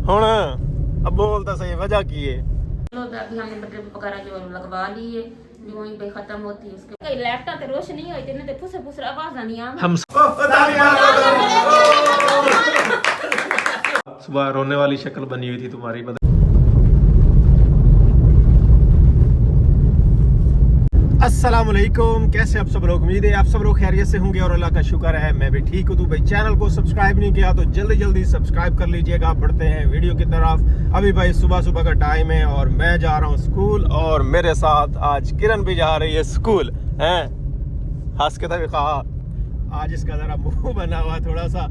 हुण अब बोल तो सही वजह की है। अभी हमने ड्रिप वगैरह जो लगवा ली है, जो वहीं पे खत्म होती है उसके कई लैपटॉप ते रोशनी होई ते ने फुसर फुसर आवाज नहीं आ। हम सुबह रोने वाली शक्ल बनी हुई थी तुम्हारी। अस्सलामुअलैकुम, कैसे आप सब लोग? उम्मीद है आप सब लोग खैरियत से होंगे और अल्लाह का शुक्र है मैं भी ठीक हूँ। तो भाई चैनल को सब्सक्राइब नहीं किया तो जल्दी जल्दी सब्सक्राइब कर लीजिएगा। बढ़ते हैं वीडियो की तरफ। अभी भाई सुबह सुबह का टाइम है और मैं जा रहा हूँ स्कूल और मेरे साथ आज किरण भी जा रही है स्कूल। हैं हंस के तभी कहा, आज इसका ज़रा मुँह बना हुआ थोड़ा सा।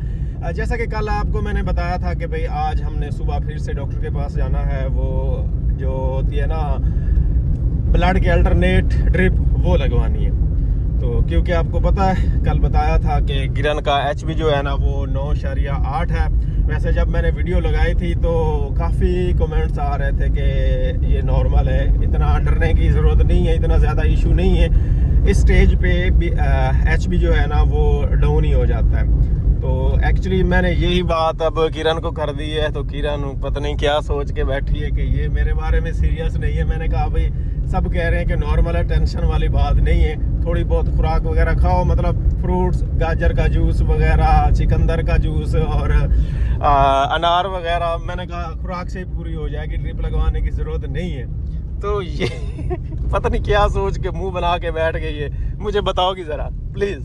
जैसा कि कल आपको मैंने बताया था कि भाई आज हमने सुबह फिर से डॉक्टर के पास जाना है। वो जो होती है ना ब्लड के अल्टरनेट ड्रिप, वो लगवानी है। तो क्योंकि आपको पता है कल बताया था कि किरण का HB जो है ना वो 9.8 है। वैसे जब मैंने वीडियो लगाई थी तो काफ़ी कमेंट्स आ रहे थे कि ये नॉर्मल है, इतना डरने की ज़रूरत नहीं है, इतना ज़्यादा इशू नहीं है। इस स्टेज पे HB जो है ना वो डाउन ही हो जाता है। तो एक्चुअली मैंने यही बात अब किरण को कर दी है। तो किरण पता नहीं क्या सोच के बैठी है कि ये मेरे बारे में सीरियस नहीं है। मैंने कहा भाई सब कह रहे हैं कि नॉर्मल है, टेंशन वाली बात नहीं है, थोड़ी बहुत खुराक वगैरह खाओ, मतलब फ्रूट्स, गाजर का जूस वगैरह, चिकंदर का जूस और अनार वगैरह। मैंने कहा खुराक से ही पूरी हो जाएगी, ड्रिप लगवाने की ज़रूरत नहीं है। तो ये पता नहीं क्या सोच के मुंह बना के बैठ गई है। मुझे बताओगी ज़रा प्लीज़।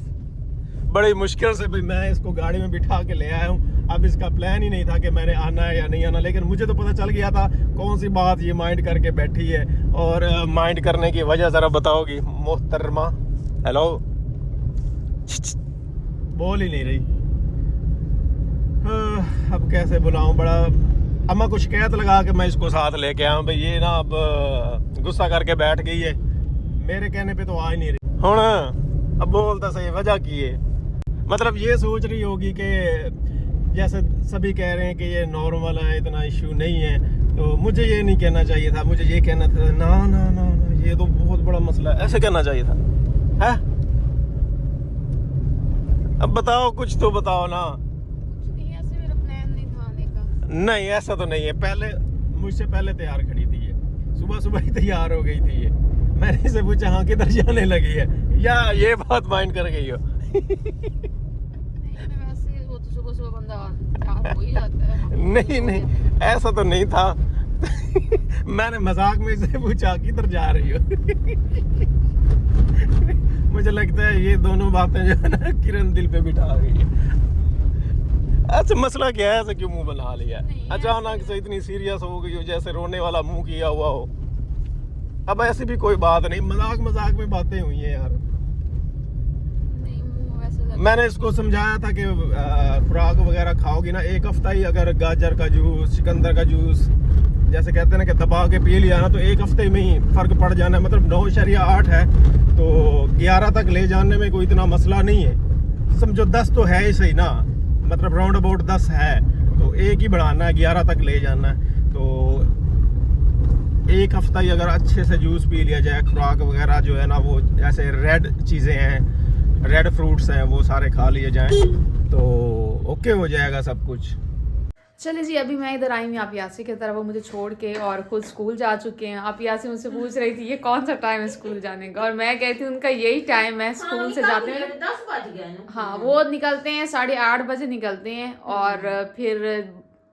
बड़ी मुश्किल से भाई मैं इसको गाड़ी में बिठा के ले आया हूँ। अब इसका प्लान ही नहीं था कि मैंने आना है या नहीं आना, लेकिन मुझे तो पता चल गया था कौन सी बात ये माइंड करके बैठी है। और माइंड करने की वजह ज़रा बताओगी मोहतरमा? हेलो, बोल ही नहीं रही। अब कैसे बुलाऊं? बड़ा अम्मा को शिकायत लगा के मैं इसको साथ लेके आया हूँ। भाई ये ना अब गुस्सा करके बैठ गई है, मेरे कहने पे तो आ ही नहीं रही। हुण अब बोल तो सही वजह की है। मतलब ये सोच रही होगी कि जैसे सभी कह रहे हैं कि ये नॉर्मल है, इतना इशू नहीं है। तो मुझे ये नहीं कहना चाहिए था, मुझे ये कहना था ना ना ना ना ये तो बहुत बड़ा मसला है, ऐसे कहना चाहिए था। है अब बताओ, कुछ तो बताओ ना। नहीं, ऐसे मेरा प्लान नहीं था आने का। नहीं ऐसा तो नहीं है, पहले मुझसे पहले तैयार खड़ी थी ये, सुबह सुबह ही तैयार हो गई थी ये। मैंने इसे पूछा हाँ किधर जाने लगी है, या ये बात माइंड कर गई हो? सुबह सुबह बंदा तैयार हो ही जाता है। नहीं नहीं ऐसा तो नहीं था। मैंने मजाक में से पूछा किधर जा रही हो? मुझे लगता है ये दोनों बातें जो है ना किरण दिल पे बिठा गई है। अच्छा मसला क्या है? ऐसा क्यों मुंह बना लिया अचानक से? इतनी सीरियस हो गई हो जैसे रोने वाला मुंह किया हुआ हो। अब ऐसी भी कोई बात नहीं, मजाक मजाक में बातें हुई हैं यार। मैंने इसको समझाया था कि खुराक वगैरह खाओगी ना, एक हफ्ता ही अगर गाजर का जूस, चिकंदर का जूस जैसे कहते हैं ना कि दबा के पी लिया ना, तो एक हफ्ते में ही फ़र्क पड़ जाना है। मतलब 9.8 है तो 11 तक ले जाने में कोई इतना मसला नहीं है। समझो 10 तो है ही सही ना, मतलब राउंड अबाउट 10 है, तो एक ही बढ़ाना है, 11 तक ले जाना है। तो एक हफ्ता ही अगर अच्छे से जूस पी लिया जाए, खुराक वगैरह जो है ना वो ऐसे रेड चीज़ें हैं, रेड फ्रूट्स हैं, वो सारे खा लिए जाएं तो ओके हो जाएगा सब कुछ। चलिए जी, अभी मैं इधर आई हूँ आप यासी की तरफ, वो मुझे छोड़ के और खुद स्कूल जा चुके हैं। आप यासी मुझसे पूछ रही थी ये कौन सा टाइम है स्कूल जाने का, और मैं कहती हूँ उनका यही टाइम है स्कूल से जाते हैं। 10 बज गए ना। हाँ, वो निकलते हैं 8:30 बजे निकलते हैं और फिर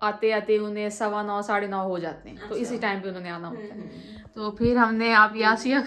आते आते उन्हें 9:15 9:30 हो जाते हैं। तो इसी टाइम पे उन्होंने आना होता है। तो फिर हमने आप यासिया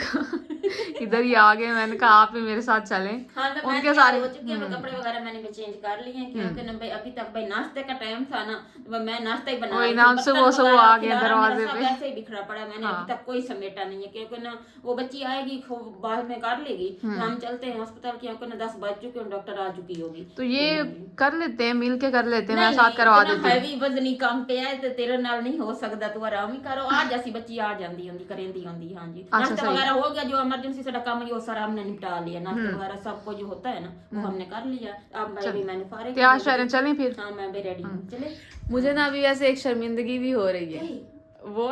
इधर ही आ गए। मैंने कहा आप भी मेरे साथ चलें। हाँ, तो उनके सारे हो चुके हैं, कपड़े वगैरह मैंने भी चेंज कर लिए हैं क्योंकि ना भाई अभी तक भाई नाश्ते का टाइम था ना, तो मैं नाश्ता ही बना रही थी। नाम से वो आ गए दरवाजे पे, ऐसे ही बिखरा पड़ा। मैंने अभी तक कोई समेटा नहीं है क्योंकि ना वो बच्ची आएगी बाद में कर लेगी। तो हम चलते हैं अस्पताल, क्योंकि ना 10 बज चुके हैं, डॉक्टर आ चुकी होगी। तो ये कर लेते हैं, मिल के कर लेते हैं, मैं साथ करवा देती हूँ। हैवी वजनी काम पे है तो तेरे नाल नहीं हो सकता, तू आराम ही करो। आज जैसी बच्ची आ जाती होंगी करेंदी होंगी। हाँ जी, नाश्ता वगैरह हो गया, जो इमरजेंसी साडा काम है वो सारा हमने निपटा लिया। नाश्ता वगैरह सब कुछ जो होता है ना वो हमने कर लिया। अब मैंने फारिग तैयार चलें फिर। हाँ, मैं भी रेडी हूँ, चले। मुझे ना अभी ऐसे एक शर्मिंदगी भी हो रही है। वो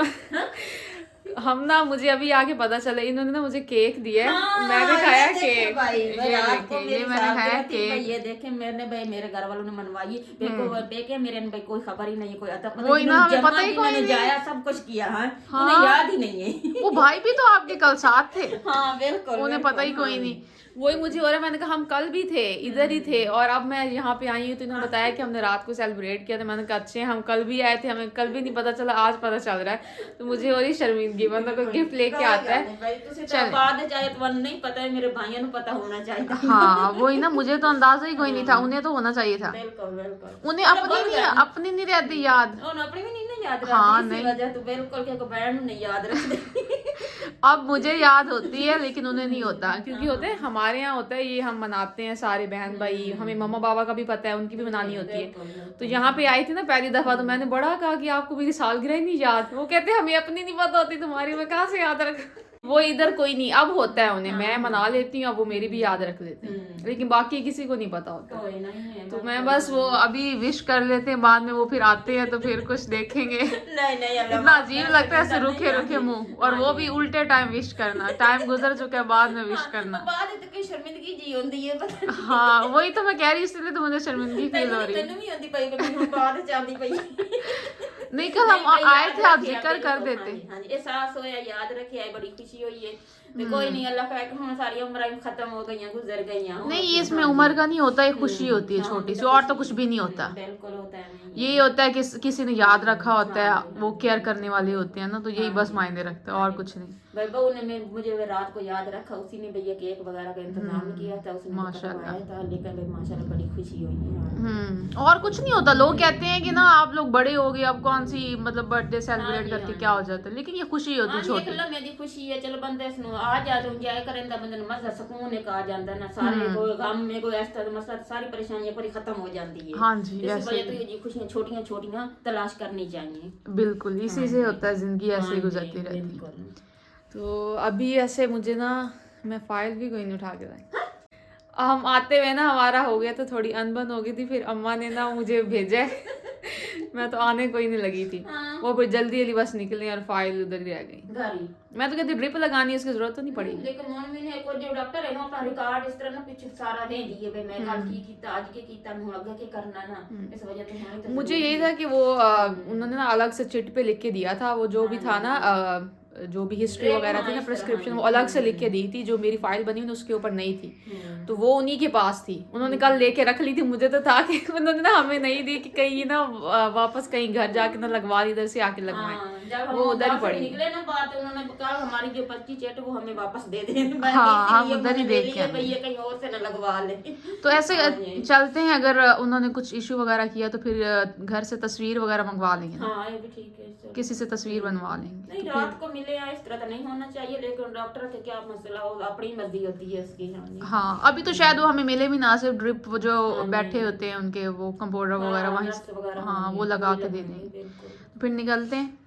हम ना, मुझे अभी आके पता चला, इन्होंने ना मुझे केक दिया है। हाँ, मैंने खाया ये देखे केक, भाई, ये रात को देखिए, मेरी ये मैंने खाया सालगिरह थी भाई, केक। ये देखे मैंने भाई, मेरे घर वालों ने मनवाई मेरे को बेके, मेरे ने भाई कोई खबर ही नहीं, कोई आता वही ना, हमें पता ही कोई नहीं। जाया, सब कुछ किया। हाँ, हाँ। उन्हें याद ही नहीं है। वो भाई भी तो आपके कल साथ थे। हाँ बिल्कुल, उन्हें पता ही कोई नहीं। वही मुझे हो रहा है, मैंने कहा हम कल भी थे, इधर ही थे, और अब मैं यहाँ पे आई हूँ तो इन्होंने बताया कि हमने रात को सेलिब्रेट किया था। मैंने कहा अच्छे, हम कल भी आए थे, हमें कल भी नहीं पता चला, आज पता चल रहा है। तो मुझे हो रही शर्मिंदगी, मतलब कोई गिफ्ट लेके आता है। चल बाद जाए तो नहीं पता है, मेरे भाइयों को पता होना चाहिए। हाँ वही ना, मुझे तो अंदाजा ही कोई नहीं था, उन्हें तो होना चाहिए था। बिल्कुल बिल्कुल, उन्हें अपनी नहीं रहती याद। अपनी भी नहीं याद रहती। हाँ, इसी नहीं। वजह तो बिल्कुल के बहन नहीं याद रखते। अब मुझे याद होती है, लेकिन उन्हें नहीं होता, क्योंकि होते हैं हमारे यहाँ, होता है ये हम मनाते हैं सारे बहन भाई, हमें मम्मा पापा का भी पता है, उनकी भी मनानी होती है। तो यहाँ पे आई थी ना पहली दफा, तो मैंने बड़ा कहा कि आपको मेरी सालगिरह ही नहीं याद। वो कहते हमें अपनी नहीं पता होती, तुम्हारी मैं कहाँ से याद रख। वो इधर कोई नहीं, अब होता है उन्हें, मैं मना लेती हूँ, अब वो मेरी भी याद रख लेते हैं, लेकिन बाकी किसी को नहीं पता होता। तो मैं बस वो अभी विश कर लेते हैं, बाद में वो फिर आते हैं तो फिर कुछ देखेंगे। नहीं इतना अजीब लगता है ऐसे रुके रुके मुंह, और वो भी उल्टे टाइम विश करना, टाइम गुजर चुका है बाद में विश करना। बाद तो कोई शर्मिंदगी जी होती है, पता नहीं। हाँ वही तो मैं कह रही, इसलिए तो मुझे शर्मिंदगी फील हो रही है। तैनू भी होती पई, मैं बाद चाहती पई। नहीं, कल हम आए थे, आप जिक्र कर देते। हाँ जी, एहसास होया, याद रखे है, बड़ी खुशी हुई है। तो कोई नहीं, अल्लाह का है, हम सारी उम्र खत्म हो गई, गुजर गई। नहीं, इसमें उम्र का नहीं होता, एक खुशी होती है छोटी सी, और तो कुछ भी नहीं होता। बिल्कुल होता है, यही होता है कि किसी ने याद रखा होता है, वो केयर करने वाले होते हैं ना, तो यही बस मायने रखता है, और कुछ नहीं। भाई बहू ने मुझे रात को याद रखा, उसी ने भैया केक वगैरह का इंतजाम किया था, उसने माशाल्लाह था, लेकिन भाई माशाल्लाह बड़ी खुशी हुई है। और कुछ नहीं होता। लोग कहते हैं कि ना आप लोग बड़े हो गए, अब कौन सी मतलब बर्थडे सेलिब्रेट करके क्या हो जाता है, लेकिन ये खुशी होती है छोटी। मेरी खुशी है, चलो बंदे आ जा तो इंजॉय करें, बंदे ने मजा सुकून एक आ जाता है ना, सारे कोई गम में कोई ऐसा मसला, सारी परेशानियां पूरी खत्म हो जाती है। हाँ जी, इस वजह तो ये खुशियां छोटियां छोटियां तलाश करनी चाहिए। बिल्कुल, इसी से होता है, जिंदगी ऐसे ही गुजरती रहती है। तो अभी ऐसे मुझे ना, मैं फाइल भी कोई नहीं उठा के लाई। हम आते हुए ना हमारा हो गया, तो थोड़ी अनबन हो गई थी, फिर अम्मा ने ना मुझे भेजा है। मैं तो आने को ही नहीं लगी थी। वो फिर जल्दी जल्दी बस निकले और फाइल उधर ही रह गई। मैं तो कहती ड्रिप लगानी है, उसकी जरूरत तो नहीं पड़ी। लेकिन मम्मी ने को जो डॉक्टर है ना, अपना रिकॉर्ड इस तरह ना पीछे सारा दे दिए, भाई मैं कल की कीता, आज के कीता, मैं आगे के करना ना, इस वजह से मुझे यही था कि वो उन्होंने ना अलग से चिट पे लिख के दिया था, वो जो भी था ना, जो भी हिस्ट्री वगैरह थी ना, प्रिस्क्रिप्शन, वो अलग से लिख के दी थी। जो मेरी फाइल बनी हुई उसके ऊपर नहीं थी, तो वो उन्हीं के पास थी। उन्होंने कल लेके रख ली थी, मुझे तो था कि उन्होंने ना हमें नहीं दी कि कहीं ना वापस कहीं घर जाके ना लगवा, इधर से आके लगवाए। वो उधर ही पड़ी निकले ना बात, उन्होंने कहा हमारी जो 25 चेट वो हमें वापस दे दें। हाँ, हम उधर ही देख के भैया कहीं और से ना लगवा ले। तो ऐसे चलते हैं, अगर उन्होंने कुछ इशू वगैरह किया तो फिर घर से तस्वीर वगैरह मंगवा लेंगे। हाँ ये भी ठीक है, किसी से तस्वीर बनवा लेंगे। नहीं रात को मिले या इस तरह तो नहीं होना चाहिए, लेकिन डॉक्टर के क्या मसला हो, अपनी मर्जी होती है उसकी। हाँ, अभी तो शायद वो हमें मिले भी ना, सिर्फ ड्रिप वो जो बैठे होते हैं उनके वो कंपाउंडर वगैरह वहीं, हाँ वो लगा के दे देंगे। फिर निकलते हैं।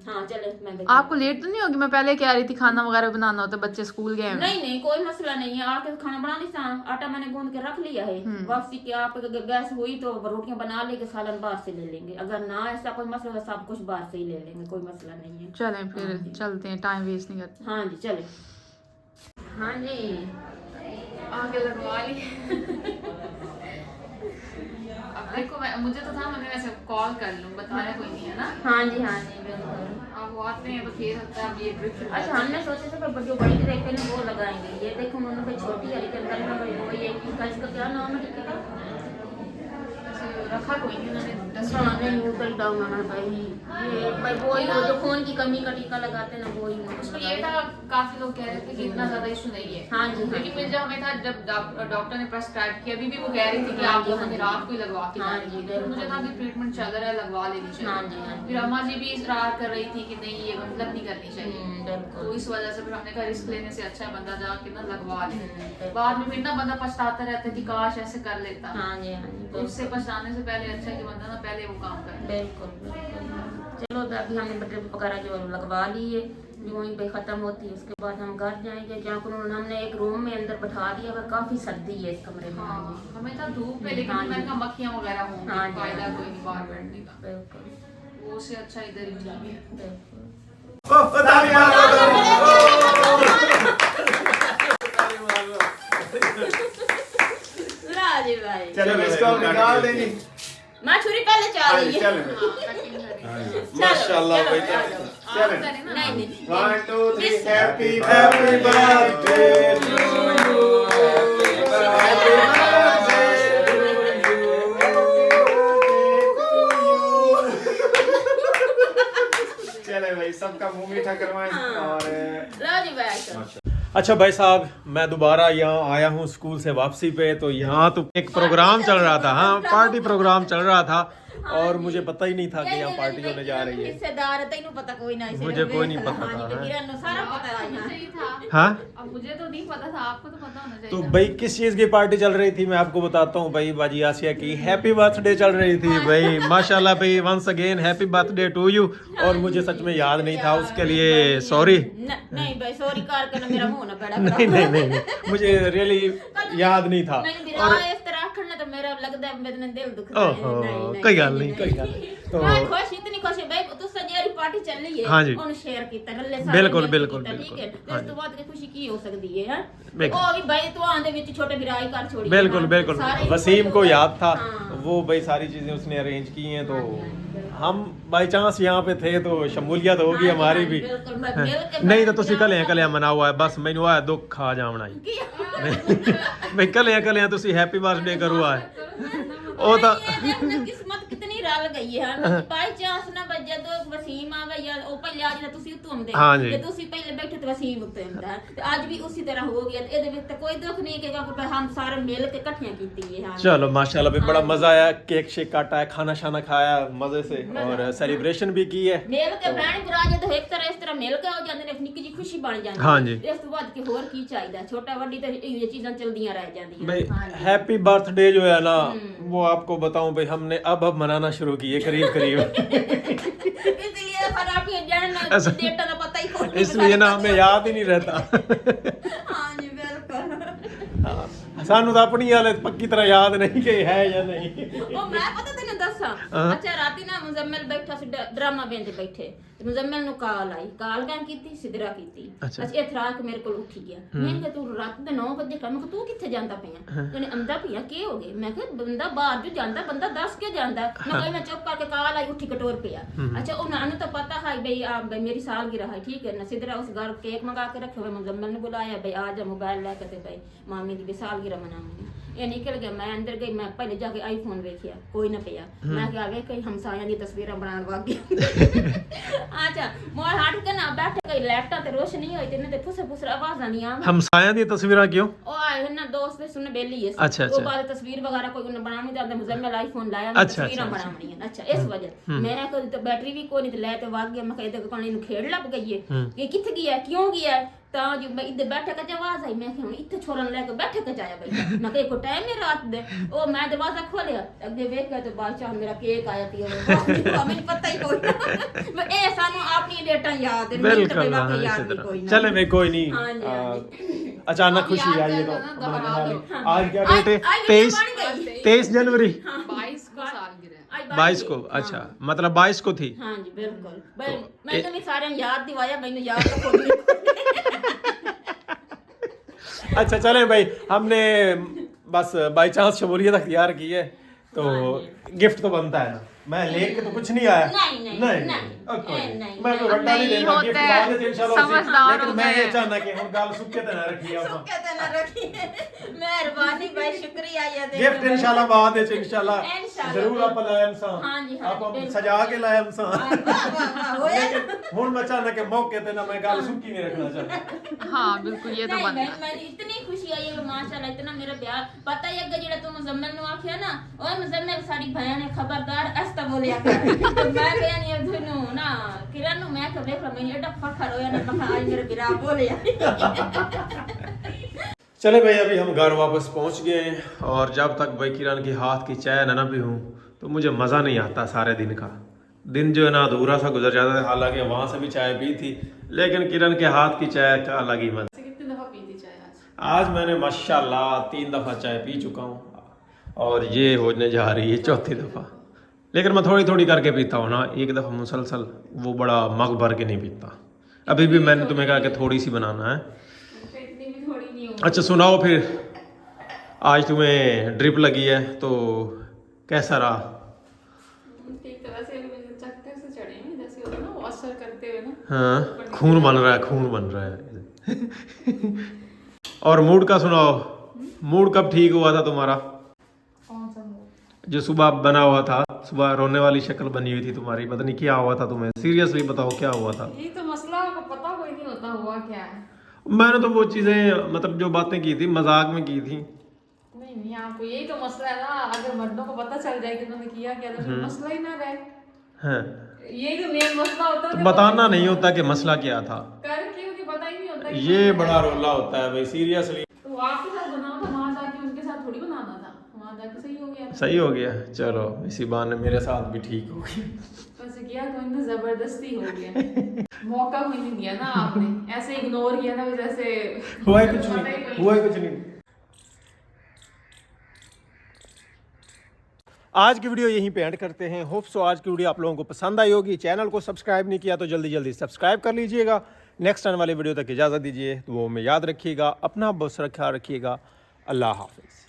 हाँ चले, मैं आपको लेट तो नहीं होगी? मैं पहले कह रही थी खाना वगैरह बनाना होता, बच्चे स्कूल गए हैं। नहीं कोई मसला नहीं है, आके खाना बना लीसा, आटा मैंने गूंद के रख लिया है। वापसी की आप गैस हुई तो रोटियां बना लेंगे, सालन बाहर से ले लेंगे, अगर ना ऐसा कोई मसला तो सब कुछ बाहर से ही ले लेंगे, कोई मसला नहीं है। चलें फिर चलते हैं, टाइम वेस्ट नहीं करते। हाँ जी चले। हाँ जी आगे लगवा ली। अब देखो, मुझे तो था, मैंने वैसे कॉल कर लूं, बताया कोई नहीं है ना। हाँ जी बिल्कुल। अब वो आते हैं तो फिर होता है अब ये ड्रिप। अच्छा हमने सोचे थे जो बड़ी ड्रिप है ना वो लगाएंगे, ये देखो उन्होंने कोई छोटी हरी के अंदर में वो ये इसका क्या नाम है लिखेगा, रखा कोई नहीं उन्होंने। नहीं ऊपर डाउन होना भाई, ये भाई वो ही जो खून की कमी का टीका लगाते ना, वो ही उसको ये था, काफी लोग कह रहे थे कि इतना ज्यादा इशू नहीं है। हाँ जी, लेकिन फिर जब हमें था, जब डॉक्टर ने प्रेस्क्राइब किया, अभी भी वो कह रही थी कि आप लोगों ने रात को ही लगवा के जानी है। तो मुझे था कि ट्रीटमेंट चल रहा है, लगवा लेनी चाहिए। फिर अम्मा जी भी इसरार कर रही थी कि नहीं ये मतलब नहीं करनी चाहिए, तो इस वजह से फिर हमने कहा रिस्क लेने से अच्छा बंदा जाके ना लगवा ले। बाद में फिर ना बंदा पछताता रहता है कि काश ऐसे कर लेता। तो उससे पछताने से पहले अच्छा कि बंदा ना पहले वो काम करे। बिल्कुल। चलो अभी हमने ड्रिप वगैरह जो लगवा ली है, जो वहीं पे खत्म होती है, उसके बाद हम घर जाएंगे, जहाँ पर हमने एक रूम में अंदर बैठा दिया, अगर काफी सर्दी है इस कमरे में। हाँ, हमें था धूप में, लेकिन मैंने कहा मक्खियाँ वगैरह होंगी, फायदा कोई नहीं बाहर बैठने का। बिल्कुल, वो से अच्छा इधर ही ठीक है। बिल्कुल। राजी भाई चलो इसको निकाल देंगे। माँ छुरी पहले चाल ली है। चलो माशाल्लाह भाई चलो नहीं नहीं 1 2 3 happy happy birthday to you चले भाई सबका मुंह मीठा करवाएं और राजी भाई अच्छा भाई साहब, मैं दोबारा यहाँ आया हूँ स्कूल से वापसी पे। तो यहाँ तो एक प्रोग्राम चल रहा था, हाँ पार्टी प्रोग्राम चल रहा था और मुझे पता ही नहीं था कि यहाँ पार्टी होने जा रही है। रिश्तेदार है, तैनू पता कोई ना, मुझे कोई नहीं पता था, हाँ, किरण नु सारा पता है यहाँ। हाँ अब मुझे तो नहीं पता था, आपको तो पता होना चाहिए तो था। भाई किस चीज की पार्टी चल रही थी मैं आपको बताता हूँ भाई। बाजी आसिया की हैप्पी बर्थडे चल रही थी भाई, माशाल्लाह भाई, once again happy birthday to you. और मुझे सच में याद नहीं था, उसके लिए सॉरी। नहीं भाई सॉरी कार करना, मेरा मुंह ना बड़ा नहीं नहीं नहीं, मुझे रियली याद नहीं था। नहीं बिरा इस तरह आखना तो मेरा लगदा है मेरे दिल दुखदा है। ओहो, कोई गल नहीं, कोई गल नहीं। तो मैं खुश इतनी खुश है भाई, तू सजेरी पार्टी चल रही है, हाँ जी। ਉਹਨੂੰ ਸ਼ੇਅਰ ਕੀਤਾ ਰੱਲੇ बिल्कुल बिल्कुल ठीक है। बिल्कुल ਇਸ ਤੋਂ ਬਾਅਦ ਕੀ ਖੁਸ਼ੀ ਕੀ ਹੋ ਸਕਦੀ ਹੈ बिल्कुल। ਉਹ ਵੀ ਭਾਈ ਤੂੰ ਆਂਦੇ ਵਿੱਚ ਛੋਟੇ ਵਿਰਾਈ ਕਰ ਛੋੜੀ बिल्कुल बिल्कुल, वसीम को याद था, हाँ। वो भाई सारी चीजें उसने अरेंज की हैं। तो हम बाई चांस यहाँ पे थे तो शमूलियत होगी हमारी भी। नहीं तो तुसी कलियां मना हुआ है, बस मैनू आया दुख आ जावना भाई कलियां तुसी हैप्पी बर्थडे करो आए ਉਹ ਤਾਂ ਕਿਸਮਤ ਕਿਤਨੀ ਰਲ ਗਈ ਹੈ ਬਾਈ ਚਾਂਸ ਨਾ ਬੱਜੇ ਤੋਂ ਵਸੀਮ ਆ ਗਿਆ ਉਹ ਪਹਿਲੇ ਆ ਜਿਹੜਾ ਤੁਸੀਂ ਉੱਤੋਂ ਆਉਂਦੇ ਹਾਂਜੀ। ਤੇ ਤੁਸੀਂ ਪਹਿਲੇ ਬੈਠੇ ਤੇ ਵਸੀਮ ਉੱਤੇ ਹੁੰਦਾ ਤੇ ਅੱਜ ਵੀ ਉਸੇ ਤਰ੍ਹਾਂ ਹੋ ਗਿਆ ਤੇ ਇਹਦੇ ਵਿੱਚ ਤਾਂ ਕੋਈ ਦੁੱਖ ਨਹੀਂ ਕਿ ਕਿਉਂਕਿ ਹਮ ਸਾਰੇ ਮਿਲ ਕੇ ਇਕੱਠੀਆਂ ਕੀਤੀ ਹੈ। चलो माशाल्लाह भाई बड़ा मजा आया, केक शेक काटा है, खाना शाना खाया मजे से और सेलिब्रेशन भी की है। ਮਿਲ ਕੇ ਭੈਣ ਭਰਾ ਜਦੋਂ ਇੱਕ ਤਰ੍ਹਾਂ ਇਸ ਤਰ੍ਹਾਂ ਮਿਲ ਕੇ ਹੋ ਜਾਂਦੇ ਨੇ ਨਿੱਕੀ ਜਿਹੀ ਖੁਸ਼ੀ ਬਣ ਜਾਂਦੀ ਹਾਂਜੀ। ਇਸ ਤੋਂ ਬਾਅਦ ਕੀ ਹੋਰ ਕੀ ਚਾਹੀਦਾ, ਛੋਟਾ ਵੱਡੀ ਤਾਂ ਇਹ ਚੀਜ਼ਾਂ ਚਲਦੀਆਂ ਰਹਿ ਜਾਂਦੀਆਂ। भाई हैप्पी बर्थडे जो है ना वो आपको बताऊं भाई हमने अब मनाना शुरू किए करीब करीब इसलिए पर आप ये जानना डेटा का पता ही कोई इसलिए ना हमें याद ही नहीं रहता। हाँ जी बिल्कुल। सानू तो अपनी हालत पक्की तरह याद नहीं कि है या नहीं। ਉਹ ਮੈਂ ਪਤਾ ਤੈਨੂੰ ਦੱਸਾਂ ਅੱਛਾ ਰਾਤੀ ਨਾ ਮੁਜ਼ੰਮਲ ਬੈਠਾ ਸੀ ਡਰਾਮਾ ਵੇਂਦੇ ਬੈਠੇ ਤੇ ਮੁਜ਼ੰਮਲ ਨੂੰ ਕਾਲ ਆਈ, ਕਾਲ ਕਾਂ ਕੀਤੀ ਸਿਦਰਾ ਕੀਤੀ। ਅੱਛਾ। ਇਹ ਥਰਾਕ ਮੇਰੇ ਕੋਲ ਉੱਠ ਗਿਆ, ਮੈਂ ਕਿਹਾ ਤੂੰ ਰਾਤ ਦੇ 9 ਵਜੇ ਕਰ, ਮੈਂ ਕਿਹਾ ਤੂੰ ਕਿੱਥੇ ਜਾਂਦਾ ਪਿਆ, ਇਹਨੇ ਅੰਦਾ ਪਿਆ ਕੀ ਹੋ ਗਿਆ, ਮੈਂ ਕਿਹਾ ਬੰਦਾ ਬਾਹਰ ਜੋ ਜਾਂਦਾ ਬੰਦਾ ਦੱਸ ਕੇ ਜਾਂਦਾ, ਮੈਂ ਕਿਹਾ ਮੈਂ ਚੁੱਪ ਕਰਕੇ ਕਾਲ ਆਈ ਉੱਠੀ ਕਟੋਰ ਪਿਆ। ਅੱਛਾ ਉਹਨਾਂ ਨੂੰ ਤਾਂ ਪਤਾ ਹੈ ਬਈ ਆ ਬਈ ਮੇਰੀ ਸਾਲਗਿਰਾ ਹੈ ਠੀਕ ਹੈ ਨਾ, ਸਿਦਰਾ ਉਸ ਘਰ ਕੇਕ ਮੰਗਾ ਕੇ ਰੱਖੇ ਹੋਏ, ਮੁਜ਼ੰਮਲ ਨੂੰ ਬੁਲਾਇਆ ਬਈ ਆ ਜਾ ਮੋਬਾਈਲ ਲੈ ਕੇ ਤੇ ਬਈ ਮਾਮੀ ਦੀ ਸਾਲਗਿਰਾ ਮਨਾਉਣੀ। ਇਹ ਨਿਕਲ ਗਿਆ, ਮੈਂ ਅੰਦਰ ਗਈ, ਮੈਂ ਪਹਿਲੇ ਜਾ ਕੇ ਆਈਫੋਨ ਵੇਖਿਆ ਕੋਈ ਨਾ ਪਿਆ, ਮੈਂ ਕਿਹਾ ਵੇ ਕਈ ਹਮਸਾਇਆਂ ਦੀ ਤਸਵੀਰਾਂ ਬਣਾਉਣ ਵਗ ਗਿਆ। ਅੱਛਾ ਮੋਰ ਹਟ ਕੇ ਨਾ ਬੈਠ ਗਈ, ਲੈਪਟਾਪ ਤੇ ਰੋਸ਼ਨੀ ਹੋਈ ਤੇ ਇਹਨੇ ਤੇ ਫੁਸੇ ਫੁਸਰ ਆਵਾਜ਼ਾਂ ਨਹੀਂ ਆਉਂਦੀਆਂ। हमसाया दी तस्वीरें क्यों? ਉਹ ਆਏ ਨਾ ਦੋਸਤ ਦੇ ਸੁਣ ਬੇਲੀ ਹੈ ਅੱਛਾ, ਉਹ ਅੱਛਾ। ਬਾਅਦ ਤਸਵੀਰ ਵਗੈਰਾ ਕੋਈ ਉਹਨੇ ਬਣਾਉਣੀ ਜਾਂਦਾ, ਮੁਜ਼ੰਮਲ ਆਈਫੋਨ ਲਾਇਆ ਅੱਛਾ, ਤਸਵੀਰਾਂ ਅੱਛਾ, ਬਣਾਉਣੀਆਂ। ਅੱਛਾ ਇਸ ਵਜ੍ਹਾ ਮੈਂ ਕੋਈ ਤਾਂ ਬੈਟਰੀ ਵੀ ਕੋਈ ਨਹੀਂ ਤੇ ਲੈ ਤੇ ਵਗ ਗਿਆ, ਮੈਂ ਕਿਹਾ ਇਹਦੇ ਕੋਲ ਇਹਨੂੰ ਖੇਡ ਲੱਗ ਗਈ ਹੈ ਇਹ ਕਿੱਥੇ ਗਿਆ ਕਿਉਂ ਗਿਆ, ਤਾਂ ਜੋ ਮੈਂ ਇੱਥੇ ਬੈਠੇ ਕੇ ਆਵਾਜ਼ ਆਈ, ਮੈਂ ਕਿਹਾ ਹੁਣ ਇੱਥੇ ਛੋੜਨ ਲੈ ਕੇ ਬੈਠੇ ਕੇ ਜਾਇਆ ਬਈ, ਮੈਂ ਕਿਹਾ ਕੋ ਟਾਈਮ ਹੈ ਰਾਤ ਦੇ, ਉਹ ਮੈਂ ਦਰਵਾਜ਼ਾ ਖੋਲਿਆ ਅੱਗੇ ਵੇਖ ਗਿਆ ਤੇ ਬਾਅਦ ਚ ਮੇਰਾ ਕੇਕ ਆਇਆ ਪਿਆ, ਮੈਨੂੰ ਪਤਾ ਹੀ ਕੋਈ ਨਾ ਇਹ ਸਾਨੂੰ ਆਪਣੀ ਡੇਟਾਂ ਯਾਦ ਹੈ बिल्कुल हाँ, इसी ਯਾਦ तरह। ਕੋਈ ਨਾ। चले भाई कोई नहीं हाँ जी, हाँ अचानक अब खुशी याद आई है करना तो ना, दोहरा दो। आज क्या डेट है? आज 23 बन गई। 23 जनवरी 22 को सालगिरह है। 22 को। अच्छा मतलब 22 को थी। हाँ जी बिल्कुल भाई मैंने भी सारे याद दिवाया, मैंने याद तो कोई नहीं। अच्छा चले भाई, हमने बस बाई चांस शमूलियत अख्तियार की है तो गिफ्ट तो बनता है ना, मैं लेके तो कुछ नहीं आया। नहीं, कोई नहीं, मैं कोई वड्डा नहीं नहीं देता, गिफ्ट होता है, बाद में इंशाल्लाह समझदार लेकिन मैं होता ये है। चाहना कि हम गाल सुक्के ते ना रखी आप कहते ना रखिए, मेहरबानी भाई शुक्रिया ये दे गिफ्ट इंशाल्लाह बाद में इंशाल्लाह इंशाल्लाह। जरूर आप लाए हम सा हाँ जी, हाँ आप जी, सजा के लाए हम सा वाह होया ना। लेकिन हुन मैं चाहना कि मौके ते ना मैं गाल सुक्की नहीं रखना चाहता। हाँ बिल्कुल ये तो नहीं, बनता है। मैं इतनी खुशी आई है माशाल्लाह, इतना मेरा प्यार पता ही अगर जेड़ा तू मुजम्मिल नु आखिया ना, ओए मुजम्मिल साडी बहन है खबरदार ऐसा बोलिया कर, तो मैं कहया नहीं अधनु ना किरण नु मैं कह देख मैंने एडा फखर होया ना, मैं आज मेरे बिरा बोलिया। चले भाई अभी हम घर वापस पहुंच गए हैं और जब तक भाई किरण के हाथ की चाय ना पीऊँ तो मुझे मज़ा नहीं आता सारे दिन का। दिन जो है ना अधूरा सा गुजर जाता है, हालांकि वहाँ से भी चाय पी थी लेकिन किरण के हाथ की चाय का अलग ही मज़ा। कितनी दफा पीती चाय आज? आज मैंने माशाल्लाह 3 दफ़ा चाय पी चुका हूँ और ये होने जा रही है 4थी दफ़ा, लेकिन मैं थोड़ी थोड़ी करके पीता हूँ ना, एक दफ़ा मुसलसल वो बड़ा मग भर के नहीं पीता। अभी भी मैंने तुम्हें कहा कि थोड़ी सी बनाना है। इतनी भी थोड़ी नहीं होगी। अच्छा सुनाओ फिर, आज तुम्हें ड्रिप लगी है तो कैसा रहा? ठीक तरह से मुझे चक्कर से चढ़े हैं, जैसे होता है ना वो असर करते हुए ना। हाँ, खून बन रहा है, खून बन रहा है। और मूड का सुनाओ, मूड कब ठीक हुआ था तुम्हारा? कौन सा मूड? जो सुबह बना हुआ था, सुबह रोने वाली शक्ल बनी हुई थी तुम्हारी, पता नहीं क्या हुआ था तुम्हें, सीरियसली बताओ क्या हुआ था? यही तो मसला, आपको पता कोई नहीं होता हुआ क्या है। मैंने तो वो चीजें मतलब जो बातें की थी मजाक में की थी। नहीं आपको यही तो मसला है ना, अगर मर्दों को पता चल जाए कि उन्होंने किया क्या तो फिर मसला ही ना रहे। हाँ, यही तो मेन मसला होता है तो कि बताना नहीं होता कि मसला क्या था, करके उन्हें पता ही नहीं होता कि ये बड़ा रोला होता है भाई, सीरियसली। तो आपके साथ बनाना था, वहां जाके उनके साथ थोड़ी बनाना था, वहां जाके सही हो गया था। सही हो गया, चलो इसी बहाने मेरे साथ भी ठीक हो गया। वैसे किया तो इन्हें जबरदस्ती हो गया, मौका भी नहीं दिया ना आपने, ऐसे इग्नोर किया ना जैसे हुआ ही कुछ नहीं, हुआ ही कुछ नहीं। आज की वीडियो यहीं पे एंड करते हैं। होप सो आज की वीडियो आप लोगों को पसंद आई होगी। चैनल को सब्सक्राइब नहीं किया तो जल्दी जल्दी सब्सक्राइब कर लीजिएगा। नेक्स्ट आने वाले वीडियो तक इजाज़त दीजिए, तो वो में याद रखिएगा, अपना बहुत ख्याल रखिएगा। अल्लाह हाफिज़।